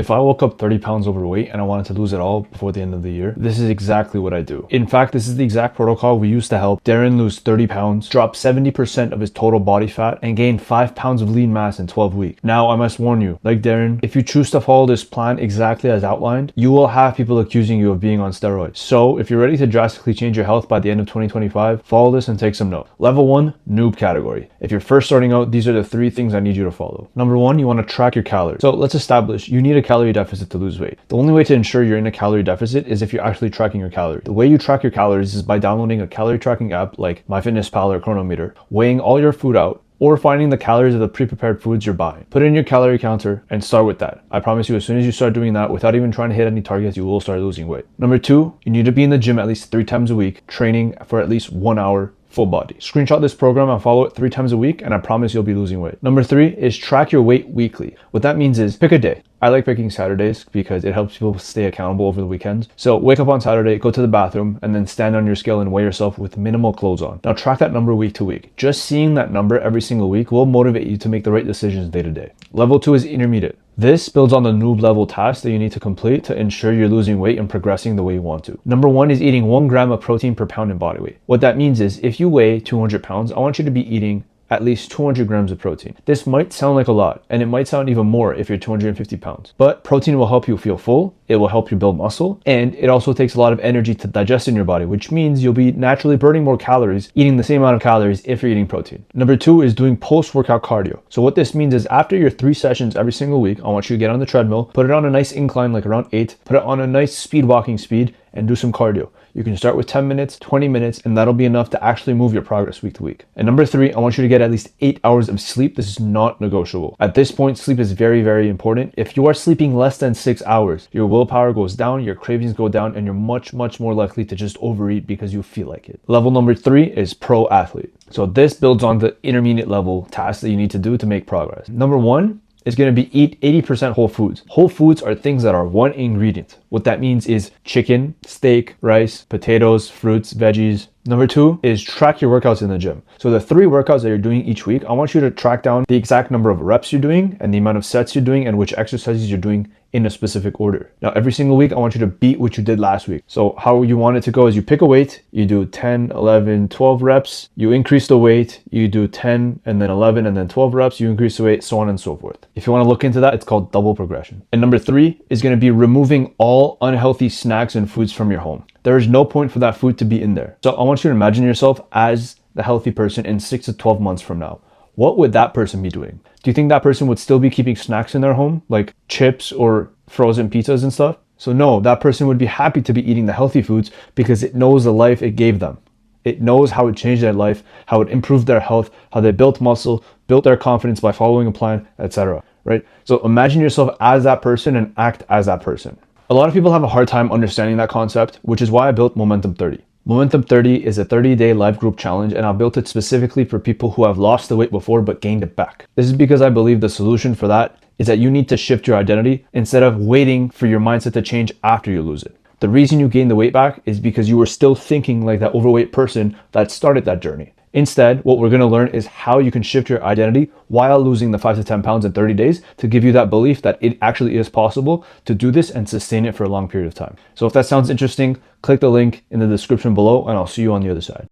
If I woke up 30 pounds overweight and I wanted to lose it all before the end of the year, this is exactly what I do. In fact, this is the exact protocol we used to help Darren lose 30 pounds, drop 70% of his total body fat, and gain 5 pounds of lean mass in 12 weeks. Now, I must warn you, like Darren, if you choose to follow this plan exactly as outlined, you will have people accusing you of being on steroids. So if you're ready to drastically change your health by the end of 2025, follow this and take some notes. Level 1, noob category. If you're first starting out, these are the 3 things I need you to follow. Number 1, you want to track your calories. So let's establish you need a calorie deficit to lose weight. The only way to ensure you're in a calorie deficit is if you're actually tracking your calories. The way you track your calories is by downloading a calorie tracking app like MyFitnessPal or Chronometer, weighing all your food out, or finding the calories of the pre-prepared foods you're buying. Put in your calorie counter and start with that. I promise you, as soon as you start doing that without even trying to hit any targets, you will start losing weight. Number 2, you need to be in the gym at least 3 times a week, training for at least 1 hour full body. Screenshot this program and follow it 3 times a week, and I promise you'll be losing weight. Number 3 is track your weight weekly. What that means is pick a day. I like picking Saturdays because it helps people stay accountable over the weekends. So wake up on Saturday, go to the bathroom, and then stand on your scale and weigh yourself with minimal clothes on. Now track that number week to week. Just seeing that number every single week will motivate you to make the right decisions day to day. Level 2 is intermediate. This builds on the noob level tasks that you need to complete to ensure you're losing weight and progressing the way you want to. Number 1 is eating 1 gram of protein per pound in body weight. What that means is if you weigh 200 pounds, I want you to be eating at least 200 grams of protein. This might sound like a lot, and it might sound even more if you're 250 pounds, but protein will help you feel full, it will help you build muscle, and it also takes a lot of energy to digest in your body, which means you'll be naturally burning more calories, eating the same amount of calories if you're eating protein. Number 2 is doing post-workout cardio. So what this means is after your 3 sessions every single week, I want you to get on the treadmill, put it on a nice incline, like around 8, put it on a nice speed walking speed, and do some cardio. You can start with 10 minutes, 20 minutes, and that'll be enough to actually move your progress week to week. And number 3, I want you to get at least 8 hours of sleep. This is not negotiable. At this point, sleep is very, very important. If you are sleeping less than 6 hours, your willpower goes down, your cravings go down, and you're much, much more likely to just overeat because you feel like it. Level number 3 is pro athlete. So this builds on the intermediate level tasks that you need to do to make progress. Number 1 is going to be eat 80% whole foods. Whole foods are things that are 1 ingredient. What that means is chicken, steak, rice, potatoes, fruits, veggies. Number 2 is track your workouts in the gym. So the 3 workouts that you're doing each week, I want you to track down the exact number of reps you're doing and the amount of sets you're doing and which exercises you're doing in a specific order. Now, every single week, I want you to beat what you did last week. So how you want it to go is you pick a weight, you do 10, 11, 12 reps, you increase the weight, you do 10 and then 11 and then 12 reps, you increase the weight, so on and so forth. If you want to look into that, it's called double progression. And number 3 is going to be removing all unhealthy snacks and foods from your home. There is no point for that food to be in there. So I want you to imagine yourself as the healthy person in 6 to 12 months from now. What would that person be doing? Do you think that person would still be keeping snacks in their home, like chips or frozen pizzas and stuff? So no, that person would be happy to be eating the healthy foods because it knows the life it gave them. It knows how it changed their life, how it improved their health, how they built muscle, built their confidence by following a plan, etc. Right? So imagine yourself as that person and act as that person. A lot of people have a hard time understanding that concept, which is why I built Momentum 30. Momentum 30 is a 30-day live group challenge, and I built it specifically for people who have lost the weight before but gained it back. This is because I believe the solution for that is that you need to shift your identity instead of waiting for your mindset to change after you lose it. The reason you gained the weight back is because you were still thinking like that overweight person that started that journey. Instead, what we're going to learn is how you can shift your identity while losing the 5 to 10 pounds in 30 days to give you that belief that it actually is possible to do this and sustain it for a long period of time. So if that sounds interesting, click the link in the description below and I'll see you on the other side.